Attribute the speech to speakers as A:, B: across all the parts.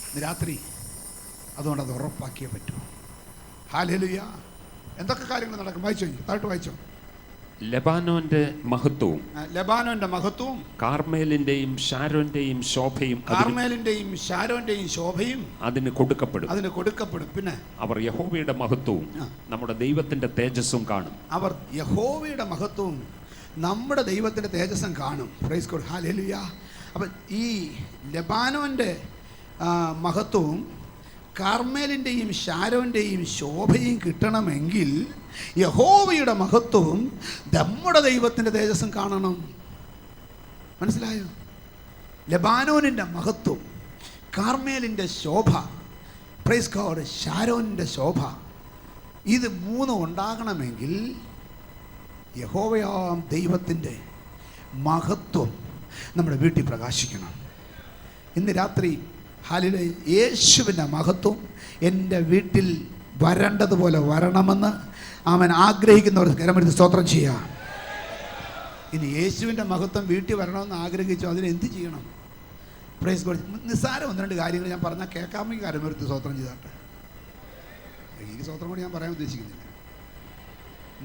A: ഇന്ന് രാത്രി അതുകൊണ്ട് അത് ഉറപ്പാക്കിയേ പറ്റൂ. ഹല്ലേലൂയ. എന്തൊക്കെ കാര്യങ്ങൾ നടക്കും? വായിച്ചോ, താഴോട്ട് വായിച്ചോ.
B: ലെബാനോന്റെ മഹത്വവും,
A: ലെബാനോന്റെ മഹത്വവും,
B: കാർമേലിന്റെയും ഷാരോന്റെയും ശോഭയും,
A: കാർമേലിന്റെയും ഷാരോന്റെയും ശോഭയും
B: അതിന് കൊടുക്കപ്പെടും. പിന്നെ അവർ യഹോവയുടെ മഹത്വവും നമ്മുടെ ദൈവത്തിന്റെ തേജസ്സും കാണും.
A: അവർ യഹോവയുടെ മഹത്വവും നമ്മുടെ ദൈവത്തിന്റെ തേജസ്സും കാണും. Praise God. ഹല്ലേലൂയ. അപ്പം ഈ ലെബാനോന്റെ മഹത്വവും കാർമേലിൻ്റെയും ഷാരോൻ്റെയും ശോഭയും കിട്ടണമെങ്കിൽ യഹോവയുടെ മഹത്വവും നമ്മുടെ ദൈവത്തിൻ്റെ തേജസ്സും കാണണം. മനസ്സിലായോ? ലെബാനോനിൻ്റെ മഹത്വം, കാർമേലിൻ്റെ ശോഭ, പ്രൈസ് ഗോഡ്, ഷാരോനിൻ്റെ ശോഭ, ഇത് മൂന്നും ഉണ്ടാകണമെങ്കിൽ യഹോവയാം ദൈവത്തിൻ്റെ മഹത്വം നമ്മുടെ വീട്ടിൽ പ്രകാശിക്കണം. ഇന്ന് രാത്രി ഹല്ലേലൂയ, യേശുവിൻ്റെ മഹത്വം എൻ്റെ വീട്ടിൽ വരേണ്ടതുപോലെ വരണമെന്ന് അവൻ ആഗ്രഹിക്കുന്നവർ കരമെടുത്ത് സ്തോത്രം ചെയ്യാം. ഇനി യേശുവിൻ്റെ മഹത്വം വീട്ടിൽ വരണമെന്ന് ആഗ്രഹിച്ചു, അതിന് എന്ത് ചെയ്യണം? Praise god. നിസ്സാരം ഒന്ന് രണ്ട് കാര്യങ്ങൾ ഞാൻ പറഞ്ഞാൽ കേൾക്കാമെങ്കിൽ കരമെടുത്ത് സ്തോത്രം ചെയ്താട്ടെ. ഈ സ്തോത്രം കൂടി ഞാൻ പറയാൻ ഉദ്ദേശിക്കുന്നില്ല.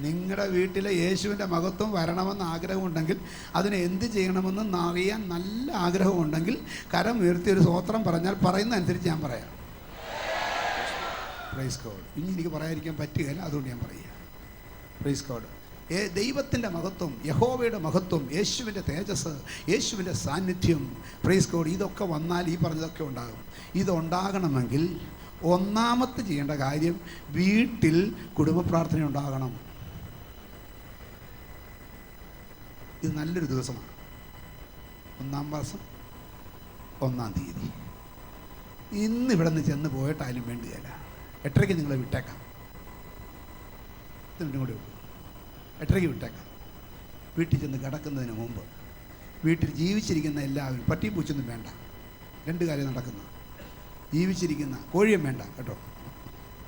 A: നിങ്ങളുടെ വീട്ടിലെ യേശുവിൻ്റെ മഹത്വം വരണമെന്ന് ആഗ്രഹമുണ്ടെങ്കിൽ അതിന് എന്ത് ചെയ്യണമെന്ന് അറിയാൻ നല്ല ആഗ്രഹമുണ്ടെങ്കിൽ കരം ഉയർത്തി ഒരു സ്തോത്രം പറഞ്ഞാൽ പറയുന്ന അനുസരിച്ച് ഞാൻ പറയാം. Praise God. ഇനി എനിക്ക് പറയാതിരിക്കാൻ പറ്റുകയില്ല, അതുകൊണ്ട് ഞാൻ പറയുക. Praise God. ദൈവത്തിൻ്റെ മഹത്വം, യഹോവയുടെ മഹത്വം, യേശുവിൻ്റെ തേജസ്, യേശുവിൻ്റെ സാന്നിധ്യം, പ്രൈസ് ഗോഡ്, ഇതൊക്കെ വന്നാൽ ഈ പറഞ്ഞതൊക്കെ ഉണ്ടാകും. ഇതുണ്ടാകണമെങ്കിൽ ഒന്നാമത്തെ ചെയ്യേണ്ട കാര്യം വീട്ടിൽ കുടുംബ പ്രാർത്ഥന ഉണ്ടാകണം. ഇത് നല്ലൊരു ദിവസമാണ്. 1 മാസം 1 തീയതി. ഇന്ന് ഇവിടെ നിന്ന് ചെന്ന് പോയിട്ടായാലും വേണ്ടുകയില്ല. 8:30 നിങ്ങളെ വിട്ടേക്കാം. 10 മിനിറ്റും കൂടി ഉള്ളൂ. 8:30 വിട്ടേക്കാം. വീട്ടിൽ ചെന്ന് കിടക്കുന്നതിന് മുമ്പ് വീട്ടിൽ ജീവിച്ചിരിക്കുന്ന എല്ലാവരും, പട്ടിയും പൂച്ചൊന്നും വേണ്ട, 2 കാര്യം നടക്കുന്നു. ജീവിച്ചിരിക്കുന്ന കോഴിയും വേണ്ട കേട്ടോ.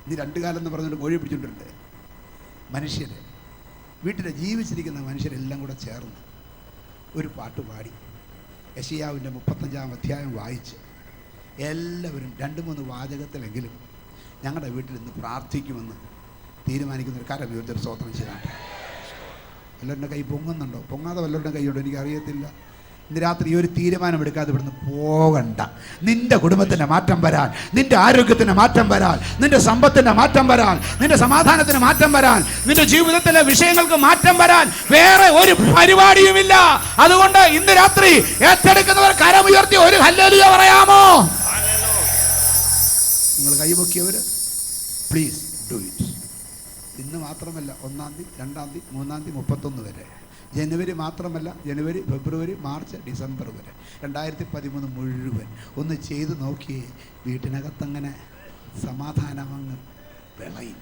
A: ഇത് 2 കാലം എന്ന് പറഞ്ഞുകൊണ്ട് കോഴിയെ പിടിച്ചുകൊണ്ടിട്ടുണ്ട്. മനുഷ്യരെ, വീട്ടിലെ ജീവിച്ചിരിക്കുന്ന മനുഷ്യരെല്ലാം കൂടെ ചേർന്ന് ഒരു പാട്ട് പാടി യെശയ്യാവിൻ്റെ 35-ാം അധ്യായം വായിച്ച് എല്ലാവരും 2-3 വാചകത്തിലെങ്കിലും ഞങ്ങളുടെ വീട്ടിൽ ഇന്ന് പ്രാർത്ഥിക്കുമെന്ന് തീരുമാനിക്കുന്നൊരു കരം ഉയർത്തി സ്തോത്രം ചെയ്യാണ്ട്. വല്ലവരുടെ കൈ പൊങ്ങുന്നുണ്ടോ? പൊങ്ങാതെ വല്ലവരുടെ കൈയുണ്ടോ? എനിക്കറിയത്തില്ല. ഇന്ന് രാത്രി ഈ ഒരു തീരുമാനം എടുക്കാതെ ഇവിടുന്ന് പോകണ്ട. നിന്റെ കുടുംബത്തിൻ്റെ മാറ്റം വരാൻ, നിന്റെ ആരോഗ്യത്തിന് മാറ്റം വരാൻ, നിന്റെ സമ്പത്തിൻ്റെ മാറ്റം വരാൻ, നിന്റെ സമാധാനത്തിന് മാറ്റം വരാൻ, നിന്റെ ജീവിതത്തിലെ വിഷയങ്ങൾക്ക് മാറ്റം വരാൻ വേറെ ഒരു പരിപാടിയുമില്ല. അതുകൊണ്ട് ഇന്ന് രാത്രി ഏറ്റെടുക്കുന്നവർ കരമുയർത്തി ഒരു ഹല്ലേലൂയ പറയാമോ? നിങ്ങൾ കൈപൊക്കിയവർ പ്ലീസ് ഡു ഇറ്റ്. ഇന്ന് മാത്രമല്ല, 1-ാം തീയതി, 2-ാം തീയതി, 3-ാം തീയതി, 31 വരെ. ജനുവരി മാത്രമല്ല, ജനുവരി, ഫെബ്രുവരി, മാർച്ച്, ഡിസംബർ വരെ 2013 മുഴുവൻ ഒന്ന് ചെയ്ത് നോക്കിയേ. വീട്ടിനകത്തങ്ങനെ സമാധാനമങ്ങ് വിളയും.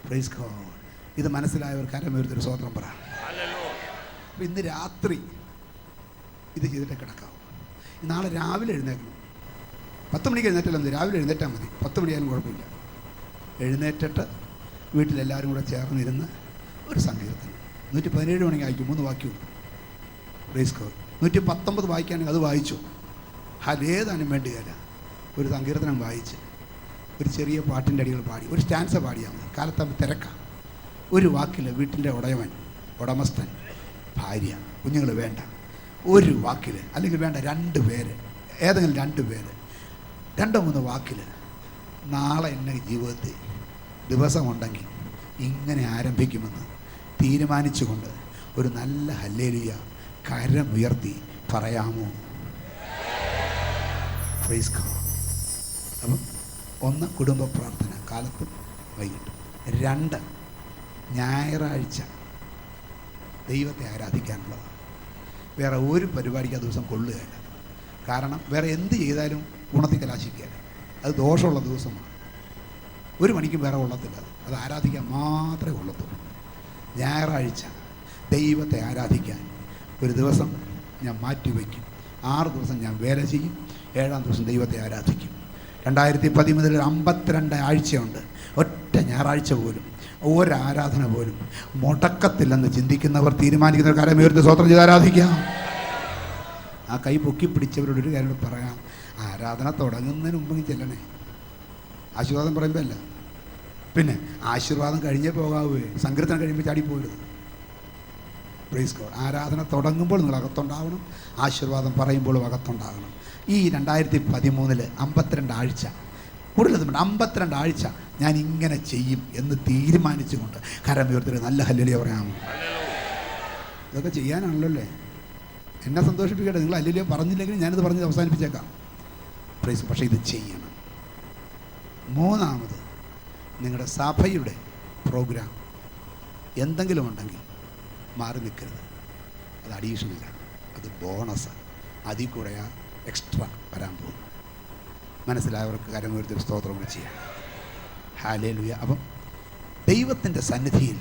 A: Praise god. ഇത് മനസ്സിലായവർ കരമുയർത്തി സ്തോത്രം പറ. അപ്പം ഇന്ന് രാത്രി ഇത് ചെയ്തിട്ട് കിടക്കാവും. നാളെ രാവിലെ എഴുന്നേക്കണം. 10 മണിക്ക് എഴുന്നേറ്റാൽ മതി. രാവിലെ എഴുന്നേറ്റാൽ മതി. 10 മണിയായാലും കുഴപ്പമില്ല. എഴുന്നേറ്റിട്ട് വീട്ടിലെല്ലാവരും കൂടെ ചേർന്നിരുന്ന് ഒരു സങ്കീർത്തനം 117 മണിക്ക് വായിക്കും. 3 വാക്യമുണ്ട്. Praise God. 119 വായിക്കുകയാണെങ്കിൽ അത് വായിച്ചു. ഏതാനും വേണ്ടുകയില്ല. ഒരു സങ്കീർത്തനം വായിച്ച് ഒരു ചെറിയ പാട്ടിൻ്റെ അടികൾ പാടി ഒരു സ്റ്റാൻസ പാടിയാൽ മതി. കാലത്താകുമ്പോൾ തിരക്കാം. ഒരു വാക്കിൽ വീട്ടിൻ്റെ ഉടയവൻ, ഉടമസ്ഥൻ, ഭാര്യ, കുഞ്ഞുങ്ങൾ വേണ്ട. ഒരു വാക്കിൽ, അല്ലെങ്കിൽ വേണ്ട 2 പേര്, ഏതെങ്കിലും 2 പേര്, 2-3 വാക്കിൽ നാളെ എൻ്റെ ജീവിതത്തിൽ ദിവസമുണ്ടെങ്കിൽ ഇങ്ങനെ ആരംഭിക്കുമെന്ന് തീരുമാനിച്ചുകൊണ്ട് ഒരു നല്ല ഹല്ലേലൂയ കരമുയർത്തി പറയാമോ? Praise God. അപ്പം 1 കുടുംബ പ്രാർത്ഥന കാലത്തും വൈകിട്ടും. 2 ഞായറാഴ്ച ദൈവത്തെ ആരാധിക്കാനുള്ളതാണ്. വേറെ ഒരു പരിപാടിക്ക് ആ ദിവസം കൊള്ളുകയില്ല. കാരണം വേറെ എന്ത് ചെയ്താലും ഗുണത്തിൽ കലാശിക്കുകയില്ല. അത് ദോഷമുള്ള ദിവസമാണ്. 1 മണിക്കും വേറെ കൊള്ളത്തില്ല. അത് ആരാധിക്കാൻ മാത്രമേ കൊള്ളത്തുള്ളൂ. ഞായറാഴ്ച ദൈവത്തെ ആരാധിക്കാൻ ഒരു ദിവസം ഞാൻ മാറ്റിവെക്കും. 6 ദിവസം ഞാൻ വേല ചെയ്യും. 7-ാം ദിവസം ദൈവത്തെ ആരാധിക്കും. 2013 52 ആഴ്ചയുണ്ട്. ഒറ്റ ഞായറാഴ്ച പോലും, ഒരാരാധന പോലും മുടക്കത്തില്ലെന്ന് ചിന്തിക്കുന്നവർ, തീരുമാനിക്കുന്നവർ കരമുയർത്തി സ്തോത്രം ചെയ്ത് ആരാധിക്കാം. ആ കൈ പൊക്കി പിടിച്ചവരോട് ഒരു കാര്യം പറയാം, ആരാധന തുടങ്ങുന്നതിന് മുമ്പെങ്കിൽ ചെല്ലണേ. ആശീർവാദം പറയുമ്പോൾ അല്ല, പിന്നെ ആശീർവാദം കഴിഞ്ഞേ പോകാവേ, സങ്കീർത്തനം കഴിയുമ്പോൾ ചാടിപ്പോരുത്. Praise God. ആരാധന തുടങ്ങുമ്പോൾ നിങ്ങൾ അകത്തുണ്ടാവണം, ആശീർവാദം പറയുമ്പോഴും അകത്തുണ്ടാകണം. ഈ 2013 52 ആഴ്ച, കൂടുതൽ 52 ആഴ്ച ഞാൻ ഇങ്ങനെ ചെയ്യും എന്ന് തീരുമാനിച്ചുകൊണ്ട് കരം ഉയർത്തി നല്ല ഹല്ലേലൂയ പറയാം. ഇതൊക്കെ ചെയ്യാനാണല്ലോ അല്ലേ. എന്നെ സന്തോഷിപ്പിക്കട്ടെ. നിങ്ങൾ ഹല്ലേലൂയ പറഞ്ഞില്ലെങ്കിൽ ഞാനിത് പറഞ്ഞ് അവസാനിപ്പിച്ചേക്കാം. പ്രൈസ്. പക്ഷേ ഇത് ചെയ്യണം. മൂന്നാമത്, നിങ്ങളുടെ സഭയുടെ പ്രോഗ്രാം എന്തെങ്കിലും ഉണ്ടെങ്കിൽ മാറി നിൽക്കരുത്. അത് അഡീഷണലാണ്, അത് ബോണസാണ്. അതിൽ കൂടെയാ എക്സ്ട്രാ വരാൻ പോകും. മനസ്സിലായവർക്ക് കരം ഉയർത്തി സ്തോത്രം കൂടി ചെയ്യാം. ഹല്ലേലൂയ. അപ്പം ദൈവത്തിൻ്റെ സന്നിധിയിൽ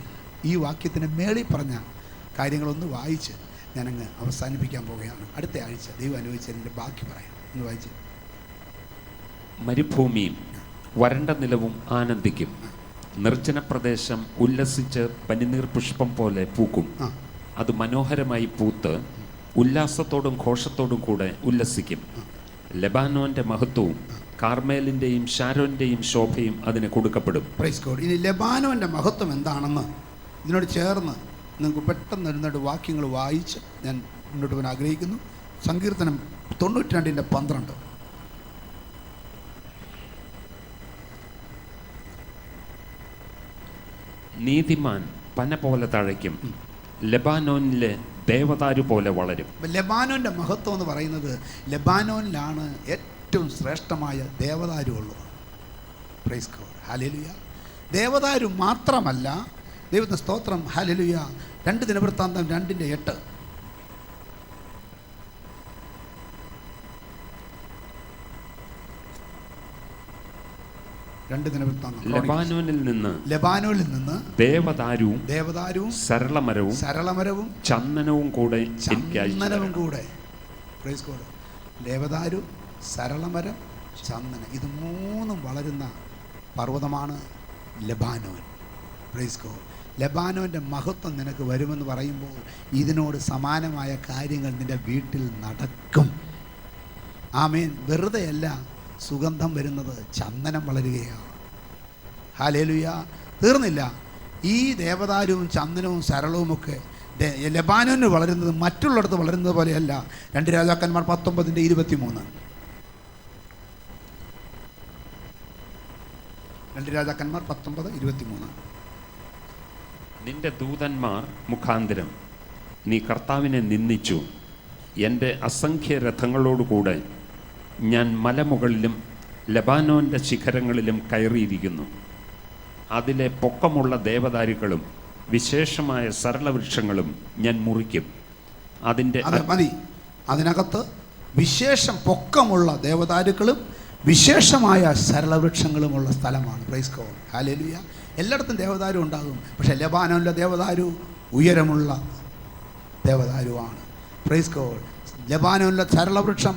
A: ഈ വാക്യത്തിന് മേളിൽ പറഞ്ഞ കാര്യങ്ങളൊന്ന് വായിച്ച് ഞാനങ്ങ് അവസാനിപ്പിക്കാൻ പോവുകയാണ്. അടുത്ത ആഴ്ച ദൈവം അനുവദിച്ചതിൻ്റെ ബാക്കി പറയാം. ഒന്ന് വായിച്ച്.
B: മരുഭൂമിയും വരണ്ട നിലവും ആനന്ദിക്കും, നിർജ്ജന പ്രദേശം ഉല്ലസിച്ച് പനിനീർ പുഷ്പം പോലെ പൂക്കും. അത് മനോഹരമായി പൂത്ത് ഉല്ലാസത്തോടും ഘോഷത്തോടും കൂടെ ഉല്ലസിക്കും. ലെബാനോന്റെ മഹത്വവും കാർമേലിന്റെയും ഷാരോന്റെയും ശോഭയും അതിന് കൊടുക്കപ്പെടും.
A: Praise God. ഇനി ലെബാനോന്റെ മഹത്വം എന്താണെന്ന് ഇതിനോട് ചേർന്ന് നിങ്ങൾക്ക് പെട്ടെന്ന് ഇരുന്നിട്ട് വാക്യങ്ങൾ വായിച്ച് ഞാൻ മുന്നോട്ട് പോകാൻ ആഗ്രഹിക്കുന്നു. സങ്കീർത്തനം 92:12.
B: നീതിമാൻ പന പോലെ തഴയ്ക്കും, ലെബാനോനിലെ ദേവദാരു പോലെ വളരും.
A: ലെബാനോന്റെ മഹത്വം എന്ന് പറയുന്നത് ലെബാനോനിലാണ് ഏറ്റവും ശ്രേഷ്ഠമായ ദേവദാരു ഉള്ളത്. Praise God. ഹല്ലേലൂയ. ദേവദാരു മാത്രമല്ല, ദൈവത്തിന് സ്തോത്രം. ഹല്ലേലൂയ. 2 ദിനവൃത്താന്തം 2:8.
B: ലെബാനോനിൽ നിന്ന് ദേവദാരുവും സരളമരവും ചന്ദനവും കൂടെ.
A: Praise god. ദേവദാരു, സരളമരം, ചന്ദനം, ഇത് 3 വളരുന്ന പർവ്വതമാണ് ലെബാനോൻ. Praise god. ലെബാനോൻ്റെ മഹത്വം നിനക്ക് വരുമെന്ന് പറയുമ്പോൾ ഇതിനോട് സമാനമായ കാര്യങ്ങൾ നിൻ്റെ വീട്ടിൽ നടക്കും. ആമേൻ. വെറുതെയല്ല സുഗന്ധം വരുന്നത്, ചന്ദനം വളരുകയാണ്. ഹല്ലേലൂയ. തീർന്നില്ല. ഈ ദേവദാരുവും ചന്ദനവും സരളവുമൊക്കെ ലെബാനോന് വളരുന്നത് മറ്റുള്ളിടത്ത് വളരുന്നത് പോലെയല്ല. 2 രാജാക്കന്മാർ 19:23. 2 രാജാക്കന്മാർ 19:23.
B: നിന്റെ ദൂതന്മാർ മുഖാന്തരം നീ കർത്താവിനെ നിന്ദിച്ചു. എൻ്റെ അസംഖ്യ രഥങ്ങളോടുകൂടെ ഞാൻ മലമുകളിലും ലെബാനോൻ്റെ ശിഖരങ്ങളിലും കയറിയിരിക്കുന്നു. അതിലെ പൊക്കമുള്ള ദേവദാരുക്കളും വിശേഷമായ സരളവൃക്ഷങ്ങളും ഞാൻ മുറിക്കും.
A: അതിനകത്ത് വിശേഷം പൊക്കമുള്ള ദേവദാരുക്കളും വിശേഷമായ സരളവൃക്ഷങ്ങളുമുള്ള സ്ഥലമാണ്. Praise God. ഹല്ലേലൂയ. എല്ലായിടത്തും ദേവദാരു ഉണ്ടാകും, പക്ഷേ ലെബാനോനിലെ ദേവദാരു ഉയരമുള്ള ദേവദാരുവാണ്. Praise God. ലെബാനോനിലെ സരളവൃക്ഷം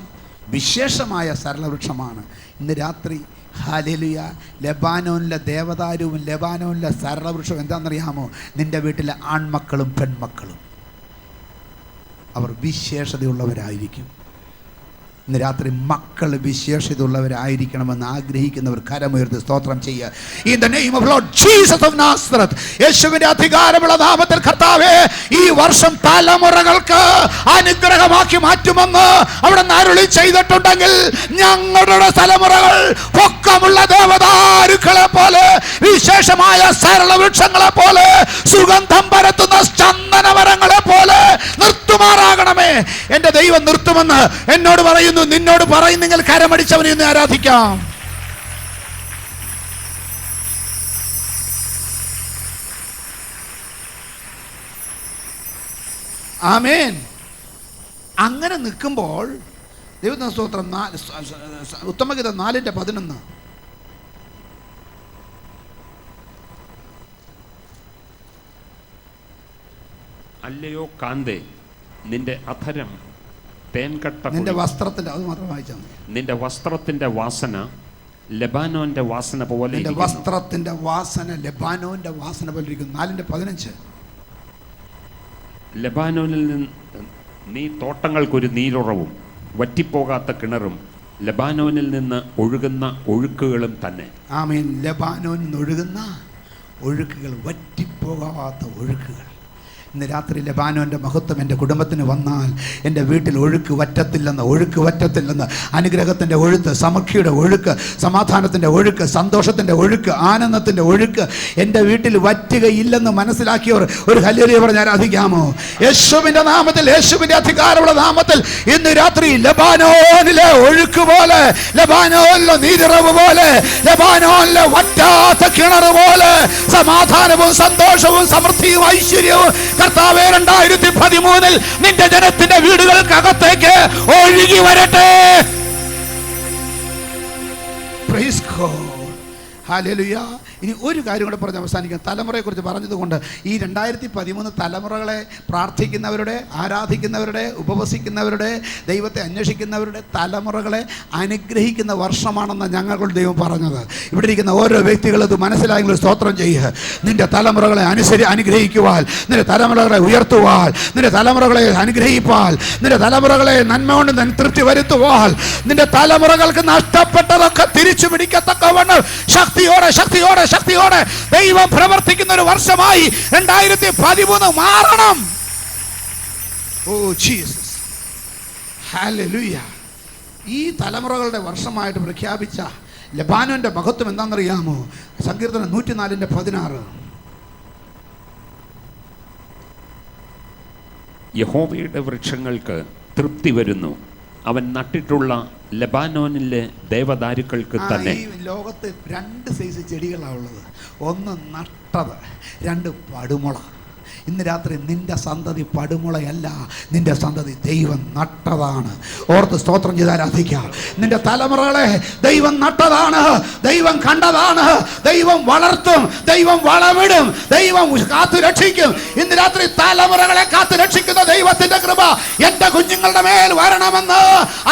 A: വിശേഷമായ സരളവൃക്ഷമാണ്. ഇന്ന് രാത്രി ഹല്ലേലൂയ, ലെബാനോനിലെ ദേവദാരുവും ലെബാനോനിലെ സരളവൃക്ഷവും എന്താണെന്നറിയാമോ? നിൻ്റെ വീട്ടിലെ ആൺമക്കളും പെൺമക്കളും അവർ വിശേഷതയുള്ളവരായിരിക്കും. ഇന്ന് രാത്രി മക്കൾ വിശേഷതയുള്ളവരായിരിക്കണമെന്ന് ആഗ്രഹിക്കുന്നവർ കരമുയർത്തി സ്തോത്രം ചെയ്യുക. In the name of Lord Jesus of നാസറത്ത്, യേശുവിന്റെ അധികാരമുള്ള നാമത്തിൽ കർത്താവേ, ഈ വർഷം തലമുറകൾക്ക് അനുഗ്രഹമാക്കി മാറ്റുമെന്ന് അവിടെ അരുളി ചെയ്തിട്ടുണ്ടെങ്കിൽ ഞങ്ങളുടെ തലമുറകൾ പൊക്കമുള്ള ദേവദാരുക്കളെ പോലെ, വിശേഷമായ സരളവൃക്ഷങ്ങളെ പോലെ, സുഗന്ധം പരത്തുന്ന ചന്ദനമരങ്ങളെ പോലെ നിർത്തുമാറാകണമേ. എൻ്റെ ദൈവം നിർത്തുമെന്ന് എന്നോട് പറയുന്നു, നിന്നോട് പറയും. നിങ്ങൾ കരമടിച്ചവനെ ഒന്ന് ആരാധിക്കാം. ആമേൻ. അങ്ങനെ നിൽക്കുമ്പോൾ ദൈവത്തിന്റെ സ്തോത്രം. ഉത്തമഗീതം 4:11.
B: അല്ലയോ കാന്തേ, നിന്റെ അധരം തേൻകട്ട,
A: നിന്റെ വസ്ത്രത്തിന്റെ, അത് മാത്രം വായിച്ചാൽ മതി.
B: നിന്റെ വസ്ത്രത്തിന്റെ വാസന ലെബാനോന്റെ വാസന പോലെ,
A: നിന്റെ വസ്ത്രത്തിന്റെ വാസന ലെബാനോന്റെ വാസന പോലെ ഇരിക്കുന്നു. 4:15.
B: നീ തോട്ടങ്ങൾക്കൊരു നീരുറവും വറ്റിപ്പോകാത്ത കിണറും ലബാനോനിൽ നിന്ന് ഒഴുകുന്ന ഒഴുക്കുകളും തന്നെ.
A: ആമേൻ. ലബാനോനിൽ നിന്ന് ഒഴുകുന്ന ഒഴുക്കുകൾ, വറ്റിപ്പോകാത്ത ഒഴുക്കുകൾ. ഇന്ന് രാത്രി ലബാനോൻ്റെ മഹത്വം എൻ്റെ കുടുംബത്തിന് വന്നാൽ എൻ്റെ വീട്ടിൽ ഒഴുക്ക് വറ്റത്തില്ലെന്ന്, അനുഗ്രഹത്തിൻ്റെ ഒഴുക്ക്, സമൃദ്ധിയുടെ ഒഴുക്ക്, സമാധാനത്തിൻ്റെ ഒഴുക്ക്, സന്തോഷത്തിൻ്റെ ഒഴുക്ക്, ആനന്ദത്തിൻ്റെ ഒഴുക്ക് എൻ്റെ വീട്ടിൽ വറ്റുകയില്ലെന്ന് മനസ്സിലാക്കിയവർ ഒരു ഹല്ലേലൂയ പറഞ്ഞ് ആരാധിക്കാമോ? യേശുവിൻ്റെ നാമത്തിൽ, യേശുവിൻ്റെ അധികാരമുള്ള നാമത്തിൽ ഇന്ന് രാത്രി ലബാനോനിലെ ഒഴുക്ക് പോലെ, ലബാനോനിലെ നീരിറവ് പോലെ, ലബാനോനിലെ വറ്റാത്ത കിണർ പോലെ സമാധാനവും സന്തോഷവും സമൃദ്ധിയും ഐശ്വര്യവും കർത്താവേ 2013 നിന്റെ ജനത്തിന്റെ വീടുകൾക്കകത്തേക്ക് ഒഴുകി വരട്ടെ. Praise God. ഹല്ലേലൂയ. ഇനി ഒരു കാര്യം കൂടെ പറഞ്ഞ് അവസാനിക്കാം. തലമുറയെക്കുറിച്ച് പറഞ്ഞതുകൊണ്ട് ഈ 2013 തലമുറകളെ, പ്രാർത്ഥിക്കുന്നവരുടെ, ആരാധിക്കുന്നവരുടെ, ഉപവസിക്കുന്നവരുടെ, ദൈവത്തെ അന്വേഷിക്കുന്നവരുടെ തലമുറകളെ അനുഗ്രഹിക്കുന്ന വർഷമാണെന്ന് ഞങ്ങളുടെ ദൈവം പറഞ്ഞത്. ഇവിടെ ഇരിക്കുന്ന ഓരോ വ്യക്തികളും ഇത് മനസ്സിലായെങ്കിൽ സ്തോത്രം ചെയ്യുക. നിന്റെ തലമുറകളെ അനുഗ്രഹിക്കുവാൻ, നിന്റെ തലമുറകളെ ഉയർത്തുവാൻ, നിന്റെ തലമുറകളെ അനുഗ്രഹിപ്പാൻ, നിന്റെ തലമുറകളെ നന്മ കൊണ്ട് തൃപ്തി വരുത്തുവാൻ, നിന്റെ തലമുറകൾക്ക് നഷ്ടപ്പെട്ടതൊക്കെ തിരിച്ചു പിടിക്കത്തക്കവണ്ണം ശക്തിയോടെ ദൈവം പ്രവർത്തിക്കുന്ന ഒരു വർഷമായി 2013 മാറണം. Oh Jesus, hallelujah. ഈ തലമുറകളുടെ വർഷമായിട്ട് പ്രഖ്യാപിച്ച ലബാനോന്റെ മഹത്വം എന്താണെന്നറിയാമോ? സങ്കീർത്തനം 104:16.
B: യഹോവയുടെ വൃക്ഷങ്ങൾക്ക് തൃപ്തി വരുന്നു, അവൻ നട്ടിട്ടുള്ള ലബാനോനിലെ ദേവദാരുക്കൾക്ക് തന്നെ.
A: ഈ ലോകത്ത് 2 സൈസ് ചെടികളാണ് ഉള്ളത്. ഒന്ന് നട്ടത്, 2 പടുമുള. ഇന്ന് രാത്രി നിന്റെ സന്തതി പടുമുളയല്ല, നിന്റെ സന്തതി ദൈവം നട്ടതാണ്. ഓർത്ത് സ്തോത്രം ചെയ്ത് ആരാധിക്കാം. നിന്റെ തലമുറകളെ ദൈവം നട്ടതാണ്, ദൈവം കണ്ടതാണ്, ദൈവം വളർത്തും, ദൈവം വളമിടും, ദൈവം കാത്തു രക്ഷിക്കും. ഇന്ന് രാത്രി തലമുറകളെ കാത്തു രക്ഷിക്കുന്ന ദൈവത്തിന്റെ കൃപ എന്റെ കുഞ്ഞുങ്ങളുടെ മേൽ വരണമെന്ന്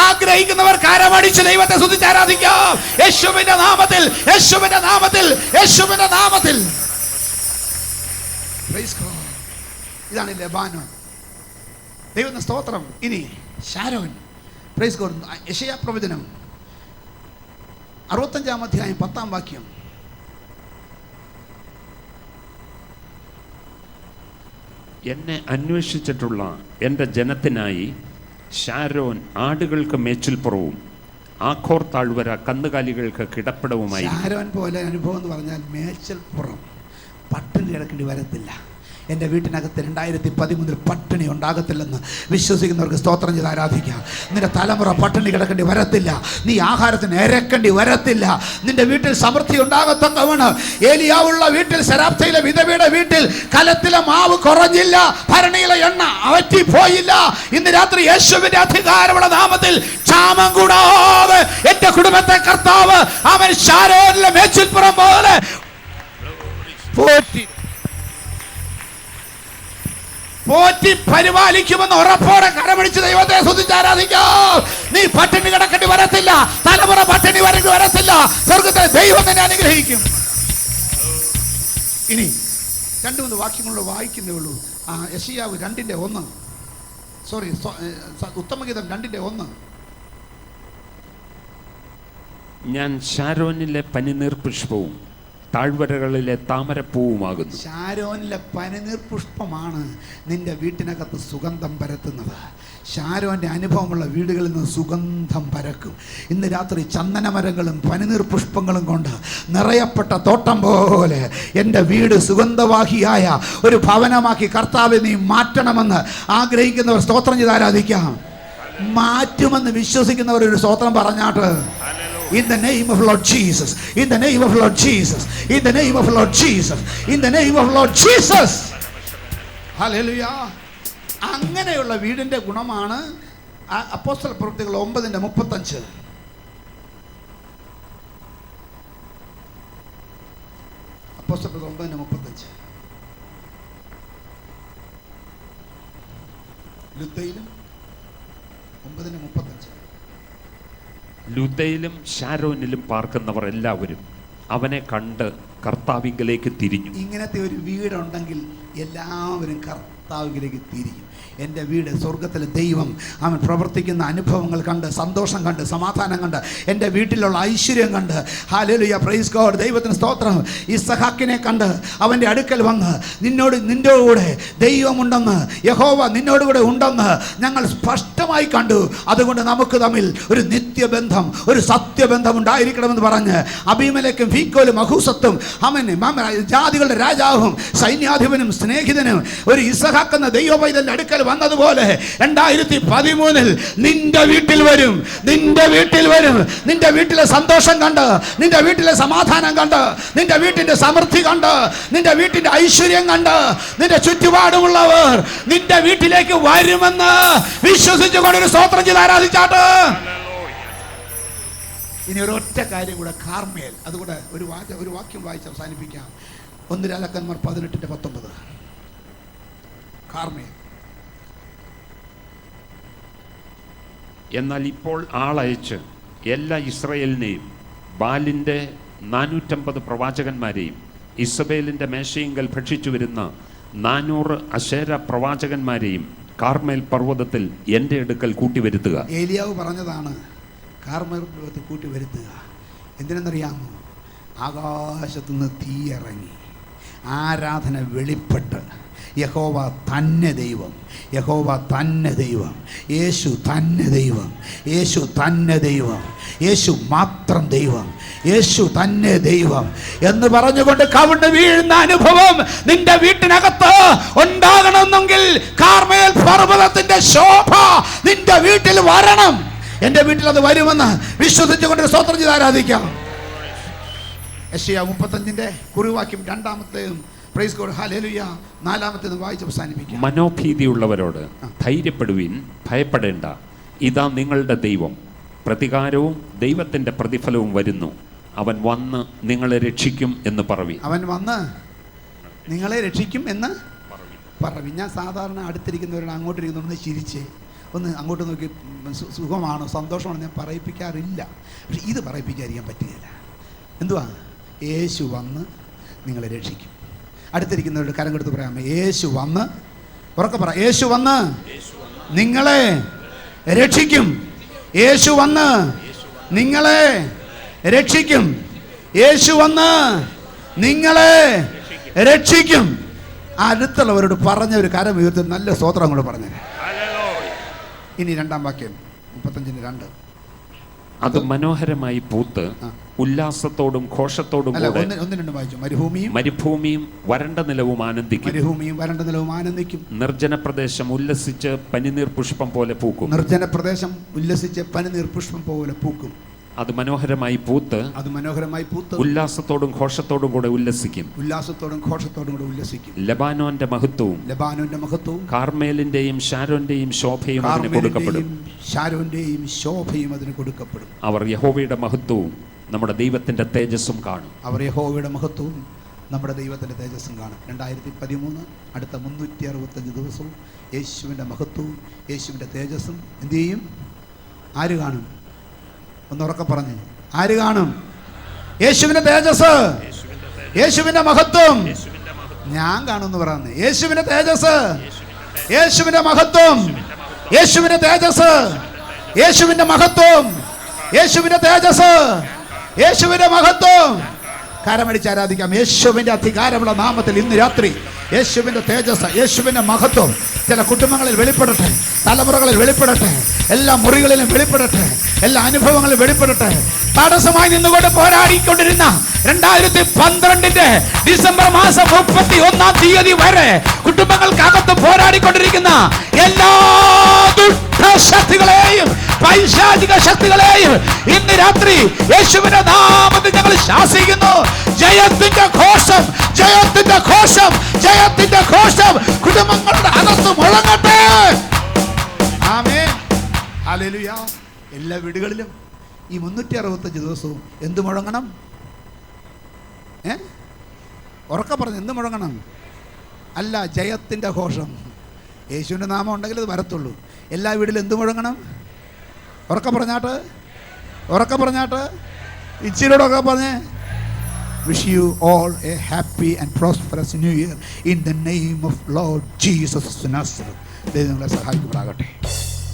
A: ആഗ്രഹിക്കുന്നവർ കരമടിച്ച് ദൈവത്തെ സ്തുതിച്ച് ആരാധിക്കാം. യേശുവിന്റെ നാമത്തിൽ, യേശുവിന്റെ നാമത്തിൽ, യേശുവിന്റെ നാമത്തിൽ. Praise God. ഇതാണ് ലബാനോൻ. ദൈവത്തിന്റെ സ്തോത്രം. ഇനി ശാരോൻ. Praise God. യെശയ്യാ പ്രവചനം 65-ാം അധ്യായം 10-ാം വാക്യം.
B: എന്നെ അന്വേഷിച്ചിട്ടുള്ള എൻ്റെ ജനത്തിനായി ശാരോൻ ആടുകൾക്ക് മേച്ചിൽപ്പുറവും ആഖോർ താഴ്വര കന്നുകാലികൾക്ക് കിടപ്പിടവുമായി.
A: ശാരോൻ പോലെ അനുഭവം എന്ന് പറഞ്ഞാൽ മേച്ചിൽപ്പുറം, പട്ടിണി കിടക്കേണ്ടി വരത്തില്ല. എൻ്റെ വീട്ടിനകത്ത് 2013 പട്ടിണി ഉണ്ടാകത്തില്ലെന്ന് വിശ്വസിക്കുന്നവർക്ക് സ്തോത്രം ചെയ്ത് ആരാധിക്കാം. നിന്റെ തലമുറ പട്ടിണി കിടക്കേണ്ടി വരത്തില്ല, നീ ആഹാരത്തിന് ഇരക്കേണ്ടി വരത്തില്ല, നിന്റെ വീട്ടിൽ സമൃദ്ധി ഉണ്ടാകത്തക്കവണ്ണം. ഏലിയാവുള്ള വീട്ടിൽ, സരാപ്തയിലെ വിധവയുടെ വീട്ടിൽ കലത്തിലെ മാവ് കുറഞ്ഞില്ല, ഭരണിയിലെ എണ്ണ അവറ്റിപ്പോയില്ല. ഇന്ന് രാത്രി യേശുവിന്റെ അധികാരമുള്ള നാമത്തിൽ ക്ഷാമം കൂടാതെ എൻ്റെ കുടുംബത്തെ കർത്താവ് അവൻ ശാരോനിലെ മേച്ചിൽപ്പുറം പോലെ പോറ്റി പരിപാലിക്കുമെന്ന് ഉറപ്പോടെ കരമടിച്ച് ദൈവത്തെ സ്തുതിച്ച് ആരാധിക്കാം. നീ പട്ടിണി കിടക്കേണ്ടി വരത്തില്ല, തലമുറ പട്ടിണി വരത്തില്ല. സ്വർഗ്ഗത്തിലെ ദൈവം തന്നെ അനുഗ്രഹിക്കും. ഇനി 2-3 വാക്യങ്ങളിലൂടെ വായിക്കുന്നേ ഉള്ളൂ. യെശയ്യാവ് 2:1, സോറി, ഉത്തമഗീതം 2:1.
B: ഞാൻ ശാരോനിലെ പനിനീർ പുഷ്പവും താഴ്വരകളിലെ താമരപ്പൂവുമാകുന്നു.
A: ശാരോനിലെ പനിനീർ പുഷ്പമാണ് നിന്റെ വീട്ടിനകത്ത് സുഗന്ധം പരത്തുന്നത്. ശാരോന്റെ അനുഭവമുള്ള വീടുകളിൽ നിന്ന് സുഗന്ധം പരക്കും. ഇന്ന് രാത്രി ചന്ദനമരങ്ങളും പനിനീർ പുഷ്പങ്ങളും കൊണ്ട് നിറയപ്പെട്ട തോട്ടം പോലെ എൻ്റെ വീട് സുഗന്ധവാഹിയായ ഒരു ഭവനമാക്കി കർത്താവെ നീ മാറ്റണമെന്ന് ആഗ്രഹിക്കുന്നവർ സ്തോത്രം ചെയ്ത് ആരാധിക്കാം. മാറ്റുമെന്ന് വിശ്വസിക്കുന്നവർ ഒരു സ്തോത്രം പറഞ്ഞാട്ട്. In the name of Lord Jesus, in the name of Lord Jesus, in the name of Lord Jesus, in the name of Lord Jesus. Hallelujah. അങ്ങനെയുള്ള വീടിന്റെ ഗുണമാണ് അപ്പോസ്തല പ്രവൃത്തികൾ 9:35. അപ്പോസ്തല പ്രവൃത്തികൾ 9:35. ലുദ്ദയിലും 9:35.
B: ലുദ്ദയിലും ശാരോനിലും പാർക്കുന്നവർ എല്ലാവരും അവനെ കണ്ട് കർത്താവിങ്കലേക്ക് തിരിഞ്ഞു.
A: ഇങ്ങനത്തെ ഒരു വീടുണ്ടെങ്കിൽ എല്ലാവരും കർത്താവിലേക്ക് തിരിയും. എൻ്റെ വീട് സ്വർഗത്തിലെ ദൈവം അവൻ പ്രവർത്തിക്കുന്ന അനുഭവങ്ങൾ കണ്ട്, സന്തോഷം കണ്ട്, സമാധാനം കണ്ട്, എൻ്റെ വീട്ടിലുള്ള ഐശ്വര്യം കണ്ട്, ഹല്ലേലൂയ, പ്രൈസ് ഗോഡ്, ദൈവത്തിന് സ്തോത്രം. ഇസ്ഹാക്കിനെ കണ്ട് അവൻ്റെ അടുക്കൽ വന്ന് നിന്റെ കൂടെ ദൈവമുണ്ടെന്ന്, യഹോവ നിന്നോടുകൂടെ ഉണ്ടെന്ന് ഞങ്ങൾ സ്പഷ്ടമായി കണ്ടു. അതുകൊണ്ട് നമുക്ക് തമ്മിൽ ഒരു നിത്യബന്ധം, ഒരു സത്യബന്ധം ഉണ്ടായിരിക്കണമെന്ന് പറഞ്ഞ് അബീമേലെക്കും ഫീക്കോലും അഹൂസത്തും ജാതികളുടെ രാജാവും സൈന്യാധിപനും സ്നേഹിതനും ഒരു ഇസ്ഹാക്ക് എന്ന ദൈവ പൈതലിന്റെ അടുക്കൽ വന്നതുപോലെ 2013 നിന്റെ വീട്ടിൽ വരും. നിന്റെ വീട്ടിലെ സന്തോഷം കണ്ട്, നിന്റെ വീട്ടിലെ സമാധാനം കണ്ട്, നിന്റെ വീട്ടിന്റെ സമൃദ്ധി കണ്ട്, നിന്റെ വീട്ടിന്റെ ഐശ്വര്യം കണ്ട്, നിന്റെ ചുറ്റുപാടുമുള്ളവർ നിന്റെ വീട്ടിലേക്ക് വരുമെന്ന് വിശ്വസിച്ചുകൊണ്ട് ഒരു സ്തോത്രം ചെയ്ത് ആരാധിച്ചാട്ട്. ഇനി ഒരൊറ്റ കാര്യം കൂടെ, കാർമേൽ. അതുകൂടെ ഒരു വാക്യം വായിച്ച് അവസാനിപ്പിക്കാം. 1 രാജാക്കന്മാർ 18:19. കാർമേൽ.
B: എന്നാൽ ഇപ്പോൾ ആളയച്ച് എല്ലാ ഇസ്രയേലിനെയും ബാലിൻ്റെ 450 പ്രവാചകന്മാരെയും ഇസബേലിൻ്റെ മേശയിങ്കൽ ഭക്ഷിച്ചു വരുന്ന 400 അശേര പ്രവാചകന്മാരെയും കാർമേൽ പർവ്വതത്തിൽ എൻ്റെ അടുക്കൽ കൂട്ടിവരുത്തുക.
A: ഏലിയാവ് പറഞ്ഞതാണ്, കാർമേൽ പർവ്വതത്തിൽ കൂട്ടിവരുത്തുക. എന്തിനെന്നറിയാമോ? ആകാശത്തുനിന്ന് തീയിറങ്ങി ആരാധന വെളിപ്പെട്ട് യഹോവ തന്നെ ദൈവം, യഹോവ തന്നെ ദൈവം, യേശു തന്നെ ദൈവം, യേശു തന്നെ ദൈവം, യേശു മാത്രം ദൈവം, യേശു തന്നെ ദൈവം എന്ന് പറഞ്ഞുകൊണ്ട് കവിണ് വീഴുന്ന അനുഭവം നിന്റെ വീട്ടിനകത്ത് ഉണ്ടാകണമെന്നെങ്കിൽ കാർമേൽ പർവ്വതത്തിന്റെ ശോഭ നിന്റെ വീട്ടിൽ വരണം. എൻ്റെ വീട്ടിൽ അത് വരുമെന്ന് വിശ്വസിച്ചുകൊണ്ട് സ്തോത്രം ചെയ്ത് ആരാധിക്കാം. യെശയ്യാ 35 കുറിവാക്യം 2-ാമത്തെയും പ്രൈസ് ഗോഡ്, ഹല്ലേലൂയ 4-ാമത്തേതും വായിച്ച് അവസാനിപ്പിക്കാം.
B: മനോഭീതിയുള്ളവരോട് ധൈര്യപ്പെടുവിൻ, ഭയപ്പെടേണ്ട, ഇതാ നിങ്ങളുടെ ദൈവം, പ്രതികാരവും ദൈവത്തിന്റെ പ്രതിഫലവും വരുന്നു, അവൻ വന്ന് നിങ്ങളെ രക്ഷിക്കും എന്ന് പറവി.
A: അവൻ വന്ന് നിങ്ങളെ രക്ഷിക്കും എന്ന് പറവി. ഞാൻ സാധാരണ അടുത്തിരിക്കുന്നവരോട് അങ്ങോട്ടിരിക്കുന്നവരൊന്ന് ചിരിച്ച് ഒന്ന് അങ്ങോട്ട് നോക്കി സുഖമാണോ സന്തോഷമാണോ ഞാൻ പറയിപ്പിക്കാറില്ല. പക്ഷെ ഇത് പറയിപ്പിക്കാതിരിക്കാൻ പറ്റുകയില്ല. എന്തുവാ? യേശു വന്ന് നിങ്ങളെ രക്ഷിക്കും. അടുത്തിരിക്കുന്നവരുടെ കരം കൊടുത്ത് പറയാമോ? യേശു വന്ന്, ഉറക്കെ പറ, യേശു വന്ന് നിങ്ങളെ രക്ഷിക്കും. യേശു വന്ന് നിങ്ങളെ രക്ഷിക്കും. യേശു വന്ന് നിങ്ങളെ രക്ഷിക്കും. അടുത്തുള്ളവരോട് പറഞ്ഞ ഒരു കരം ഉയർത്തി നല്ല സ്തോത്രം കൂടെ പറഞ്ഞു. ഇനി 2-ാം വാക്യം 35:2.
B: അത് മനോഹരമായി പൂത്ത് ഉല്ലാസത്തോടും ഘോഷത്തോടും മരുഭൂമിയും വരണ്ട നിലവും ആനന്ദിക്കും. നിർജ്ജന പ്രദേശം ഉല്ലസിച്ച് പനിനീർ പുഷ്പം പോലെ പൂക്കും. അത് മനോഹരമായി പൂത്ത് ഉല്ലാസത്തോടും ഘോഷത്തോടും കൂടെ ഉല്ലസിക്കും. ലബാനോന്റെ മഹത്വവും കാർമേലിന്റെയും ഷാരോന്റെയും ശോഭയും അതിന് കൊടുക്കപ്പെടും. അവർ യഹോവയുടെ മഹത്വവും നമ്മുടെ ദൈവത്തിന്റെ തേജസ്സും കാണും.
A: 2013 അടുത്ത 365 ദിവസവും യേശുവിൻ്റെ മഹത്വവും യേശുവിൻ്റെ തേജസ്സും എന്തു ചെയ്യും? ആര് കാണും? ഒന്നുറക്കെ പറഞ്ഞ്, ആര് കാണും? യേശുവിൻ്റെ തേജസ്, യേശുവിൻ്റെ മഹത്വം ഞാൻ കാണുമെന്ന് പറയുന്നത്. യേശുവിൻ്റെ തേജസ്, യേശുവിൻ്റെ മഹത്വം, യേശുവിൻ്റെ തേജസ്, യേശുവിൻ്റെ മഹത്വം, യേശുവിൻ്റെ തേജസ്, യേശുവിൻ്റെ മഹത്വം. കരമടിച്ച് ആരാധിക്കാം. യേശുവിൻ്റെ അധികാരമുള്ള നാമത്തിൽ ഇന്ന് രാത്രി യേശുവിൻ്റെ തേജസ്, യേശുവിൻ്റെ മഹത്വം ചില കുടുംബങ്ങളിൽ വെളിപ്പെടട്ടെ, തലമുറകളിൽ വെളിപ്പെടട്ടെ, എല്ലാ മുറികളിലും വെളിപ്പെടട്ടെ, എല്ലാ അനുഭവങ്ങളിലും വെളിപ്പെടട്ടെ. തടസ്സമായി നിന്നുകൊണ്ട് പോരാടിക്കൊണ്ടിരുന്ന 2012 ഡിസംബർ മാസം 31-ാം തീയതി വരെ കുടുംബങ്ങൾക്കകത്ത് പോരാടിക്കൊണ്ടിരിക്കുന്ന എല്ലാ ദുഷ്ടശക്തികളെയും പൈശാചിക ശക്തികളെയും ഇന്ന് രാത്രി യേശുവിന്റെ നാമത്തിൽ ഞങ്ങൾ ശാസിക്കുന്നു. ജയത്തിന്റെ ഘോഷം, ജയത്തിന്റെ ഘോഷം, ജയത്തിന്റെ ഘോഷം കുടുംബങ്ങളുടെ അകത്ത് മുഴങ്ങട്ടെ. ആമേൻ, ഹല്ലേലൂയ. എല്ലാ വീടുകളിലും ഈ 365 ദിവസവും എന്ത് മുഴങ്ങണം? ഉറക്കെ പറഞ്ഞ് എന്ത് മുഴങ്ങണം? അല്ല, ജയത്തിന്റെ ഘോഷം. യേശുവിന്റെ നാമം ഉണ്ടെങ്കിൽ അത് വരത്തുള്ളൂ. എല്ലാ വീട്ടിലും എന്ത് മുഴങ്ങണം? ഉറക്കെ പറഞ്ഞാട്ട്, ഉറക്കെ പറഞ്ഞാട്ട്, ഇച്ചിരിയോടൊക്കെ പറഞ്ഞ് Wish you all a happy and prosperous new year in the name of Lord Jesus Nazareth. ദൈവം നിങ്ങളെ സഹായിക്കുമാറാകട്ടെ.